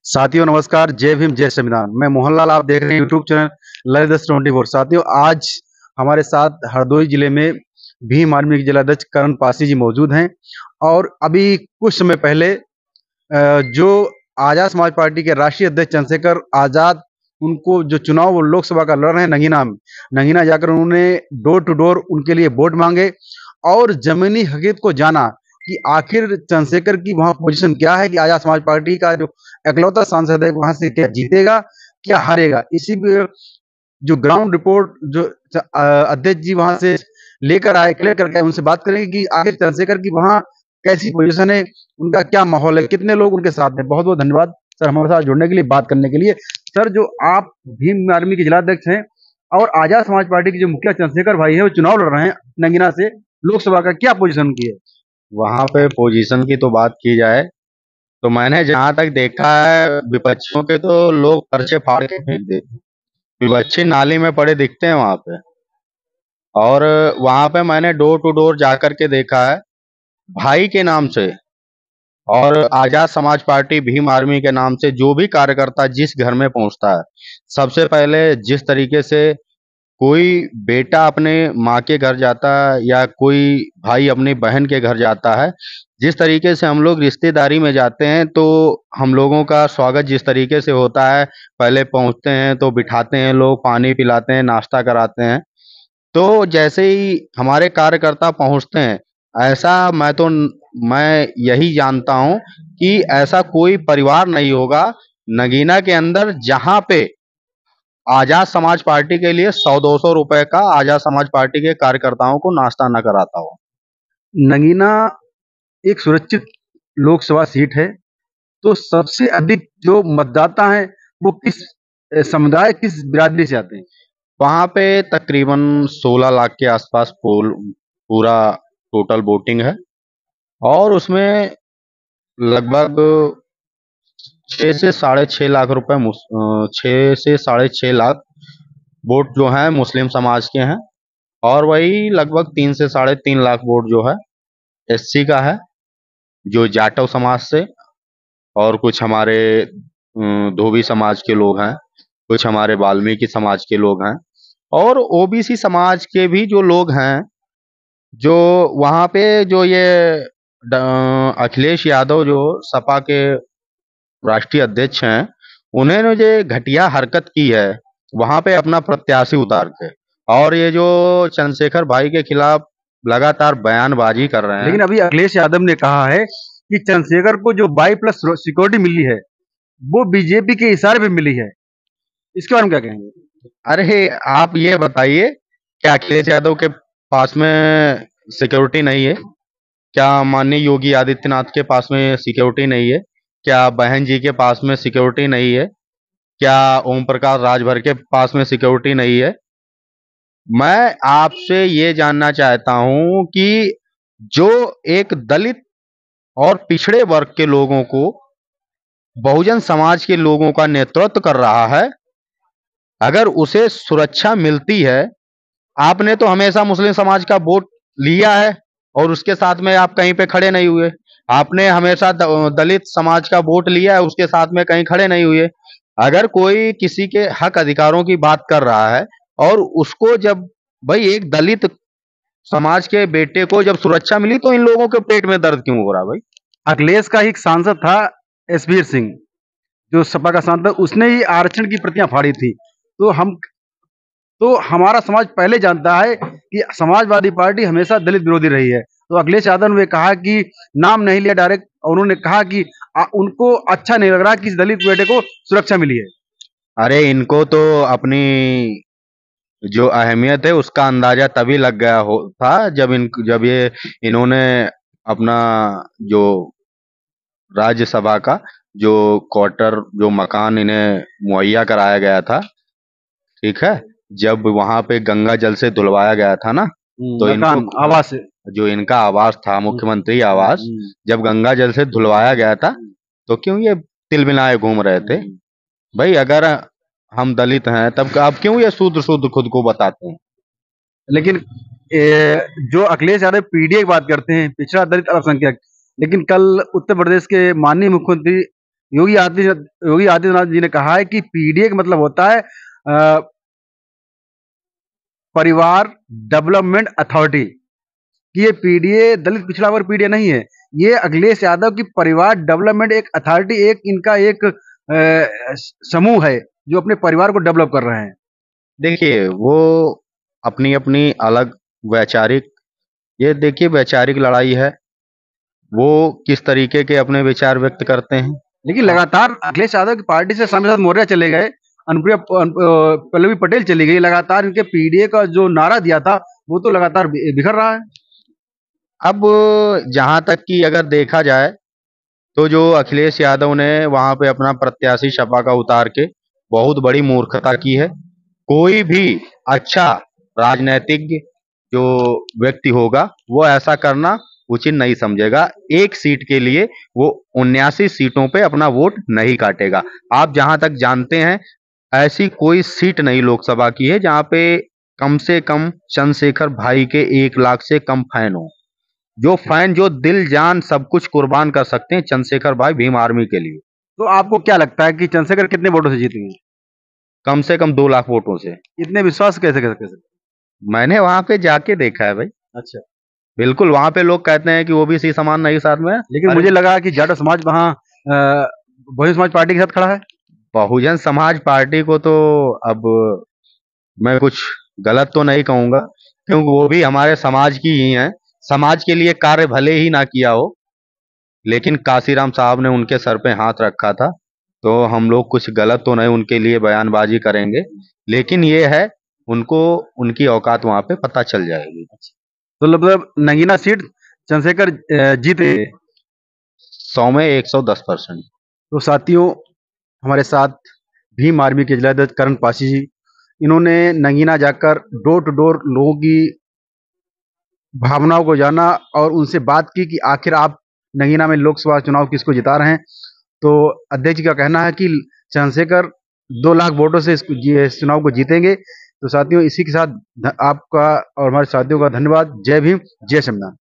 साथियों नमस्कार, जय भीम जय संविधान। मैं मोहनलाल, आप देख रहे हैं यूट्यूब चैनल ललित 24। साथियों, आज हमारे साथ हरदोई जिले में भीम आर्मी के जिलाध्यक्ष करण पासी जी मौजूद हैं। और अभी कुछ समय पहले जो आजाद समाज पार्टी के राष्ट्रीय अध्यक्ष चंद्रशेखर आजाद, उनको जो चुनाव वो लोकसभा का लड़ रहे हैं नगीना में, नगीना जाकर उन्होंने डोर टू डोर उनके लिए वोट मांगे और जमीनी हकीकत को जाना कि आखिर चंद्रशेखर की वहां पोजीशन क्या है, कि आजाद समाज पार्टी का जो इकलौता सांसद है वहां से क्या जीतेगा क्या हारेगा। इसी पे जो ग्राउंड रिपोर्ट जो अध्यक्ष जी वहां से लेकर आए, क्लियर करके उनसे बात करेंगे कि आखिर चंद्रशेखर की वहां कैसी पोजीशन है, उनका क्या माहौल है, कितने लोग उनके साथ हैं। बहुत बहुत धन्यवाद सर हमारे साथ जुड़ने के लिए, बात करने के लिए। सर, जो आप भीम आर्मी के जिलाध्यक्ष हैं और आजाद समाज पार्टी के जो मुखिया चंद्रशेखर भाई है वो चुनाव लड़ रहे हैं नगीना से लोकसभा का, क्या पोजीशन की है? वहां पे पोजीशन की तो बात की जाए तो मैंने जहां तक देखा है, विपक्षियों के तो लोग पर्चे फाड़ के फेंक देते। विपक्षी नाली में पड़े दिखते हैं वहां पे। और वहां पे मैंने डोर टू डोर जाकर के देखा है, भाई के नाम से और आजाद समाज पार्टी भीम आर्मी के नाम से जो भी कार्यकर्ता जिस घर में पहुंचता है, सबसे पहले जिस तरीके से कोई बेटा अपने माँ के घर जाता है या कोई भाई अपनी बहन के घर जाता है, जिस तरीके से हम लोग रिश्तेदारी में जाते हैं, तो हम लोगों का स्वागत जिस तरीके से होता है, पहले पहुंचते हैं तो बिठाते हैं, लोग पानी पिलाते हैं, नाश्ता कराते हैं। तो जैसे ही हमारे कार्यकर्ता पहुंचते हैं, ऐसा मैं यही जानता हूं कि ऐसा कोई परिवार नहीं होगा नगीना के अंदर जहां पे आजाद समाज पार्टी के लिए 100-200 रुपए का आजाद समाज पार्टी के कार्यकर्ताओं को नाश्ता न कराता हो। नगीना एक सुरक्षित लोकसभा सीट है, तो सबसे अधिक जो मतदाता हैं वो किस समुदाय, किस बिरादरी से आते हैं? वहां पे तकरीबन 16 लाख के आसपास पोल पूरा टोटल वोटिंग है। और उसमें लगभग 6 से 6.5 लाख रुपए 6 से 6.5 लाख वोट जो हैं मुस्लिम समाज के हैं। और वही लगभग 3 से 3.5 लाख वोट जो है एससी का है, जो जाटव समाज से, और कुछ हमारे धोबी समाज के लोग हैं, कुछ हमारे वाल्मीकि समाज के लोग हैं, और ओबीसी समाज के भी जो लोग हैं। जो वहाँ पे जो ये अखिलेश यादव जो सपा के राष्ट्रीय अध्यक्ष हैं, उन्होंने जो घटिया हरकत की है वहाँ पे अपना प्रत्याशी उतार के, और ये जो चंद्रशेखर भाई के खिलाफ लगातार बयानबाजी कर रहे हैं। लेकिन अभी अखिलेश यादव ने कहा है कि चंद्रशेखर को जो 22+ सिक्योरिटी मिली है वो बीजेपी के इशारे पे मिली है, इसके बारे में क्या कहेंगे? अरे आप ये बताइए, क्या अखिलेश यादव के पास में सिक्योरिटी नहीं है? क्या माननीय योगी आदित्यनाथ के पास में सिक्योरिटी नहीं है? क्या बहन जी के पास में सिक्योरिटी नहीं है? क्या ओम प्रकाश राजभर के पास में सिक्योरिटी नहीं है? मैं आपसे ये जानना चाहता हूं कि जो एक दलित और पिछड़े वर्ग के लोगों को, बहुजन समाज के लोगों का नेतृत्व कर रहा है, अगर उसे सुरक्षा मिलती है, आपने तो हमेशा मुस्लिम समाज का वोट लिया है और उसके साथ में आप कहीं पे खड़े नहीं हुए। आपने हमेशा दलित समाज का वोट लिया है, उसके साथ में कहीं खड़े नहीं हुए। अगर कोई किसी के हक अधिकारों की बात कर रहा है और उसको जब, भाई एक दलित समाज के बेटे को जब सुरक्षा मिली, तो इन लोगों के पेट में दर्द क्यों हो रहा है भाई? अखिलेश का ही एक सांसद था एसबीर सिंह, जो सपा का सांसद, उसने ही आरक्षण की प्रतियां फाड़ी थी। तो हमारा समाज पहले जानता है कि समाजवादी पार्टी हमेशा दलित विरोधी रही है। तो अखिलेश यादव ने कहा कि नाम नहीं लिया डायरेक्ट, और उन्होंने कहा कि उनको अच्छा नहीं लग रहा कि इस दलित बेटे को सुरक्षा मिली है। अरे इनको तो अपनी जो अहमियत है उसका अंदाजा तभी लग गया हो था जब ये इन्होंने अपना जो राज्यसभा का जो क्वार्टर, जो मकान इन्हें मुहैया कराया गया था, ठीक है, जब वहां पे गंगा जल से धुलवाया गया था ना, तो इनको आवास जो इनका आवास था, मुख्यमंत्री आवास, जब गंगा जल से धुलवाया गया था, तो क्यों ये तिलमिलाए घूम रहे थे? भाई अगर हम दलित हैं तब आप क्यों ये शुद्ध शुद्ध खुद को बताते हैं? लेकिन जो अखिलेश यादव पीडीए की बात करते हैं, पिछड़ा दलित अल्पसंख्यक, लेकिन कल उत्तर प्रदेश के माननीय मुख्यमंत्री योगी आदित्यनाथ जी ने कहा है कि पीडीए का मतलब होता है परिवार डेवलपमेंट अथॉरिटी, कि ये पीडीए दलित पिछड़ा वर्ग पीडीए नहीं है, ये अखिलेश यादव की परिवार डेवलपमेंट एक अथॉरिटी, एक इनका एक समूह है जो अपने परिवार को डेवलप कर रहे हैं। देखिए वो अपनी अपनी अलग वैचारिक, ये देखिए वैचारिक लड़ाई है, वो किस तरीके के अपने विचार व्यक्त करते हैं। लेकिन लगातार अखिलेश यादव की पार्टी से सांसद मौर्य चले गए, अनुप्रिया पल्लवी पटेल चली गई, लगातार इनके पीडीए का जो नारा दिया था वो तो लगातार बिखर रहा है। अब जहां तक कि अगर देखा जाए तो जो अखिलेश यादव ने वहां पे अपना प्रत्याशी सपा का उतार के बहुत बड़ी मूर्खता की है। कोई भी अच्छा राजनीतिज्ञ जो व्यक्ति होगा वो ऐसा करना उचित नहीं समझेगा। एक सीट के लिए वो 79 सीटों पे अपना वोट नहीं काटेगा। आप जहां तक जानते हैं ऐसी कोई सीट नहीं लोकसभा की है जहां पे कम से कम चंद्रशेखर भाई के 1 लाख से कम फैन हो, जो फैन जो दिल जान सब कुछ कुर्बान कर सकते हैं चंद्रशेखर भाई भीम आर्मी के लिए। तो आपको क्या लगता है कि चंद्रशेखर कितने वोटों से जीतेंगे? कम से कम 2 लाख वोटों से। इतने विश्वास कैसे कर सकते? मैंने वहां पे जाके देखा है भाई। अच्छा। बिल्कुल वहां पे लोग कहते हैं कि ओबीसी समाज नहीं साथ में है। लेकिन अरे मुझे लगा कि जाटव समाज वहाँ बहुजन समाज पार्टी के साथ खड़ा है। बहुजन समाज पार्टी को तो अब मैं कुछ गलत तो नहीं कहूंगा, क्योंकि वो भी हमारे समाज की ही है। समाज के लिए कार्य भले ही ना किया हो, लेकिन काशीराम साहब ने उनके सर पे हाथ रखा था, तो हम लोग कुछ गलत तो नहीं उनके लिए बयानबाजी करेंगे, लेकिन ये है उनको उनकी औकात वहां पे पता चल जाएगी। तो मतलब नगीना सीट चंद्रशेखर जीते। 100 में 110%। तो साथियों, हमारे साथ भीम आर्मी के जिलाध्यक्ष करण पासी जी, इन्होंने नगीना जाकर डोर टू डोर लोगों की भावनाओं को जाना और उनसे बात की कि आखिर आप नगीना में लोकसभा चुनाव किसको जिता रहे हैं। तो अध्यक्ष जी का कहना है कि चंद्रशेखर 2 लाख वोटों से इस चुनाव को जीतेंगे। तो साथियों, इसी के साथ आपका और हमारे साथियों का धन्यवाद। जय भीम, जय संविधान।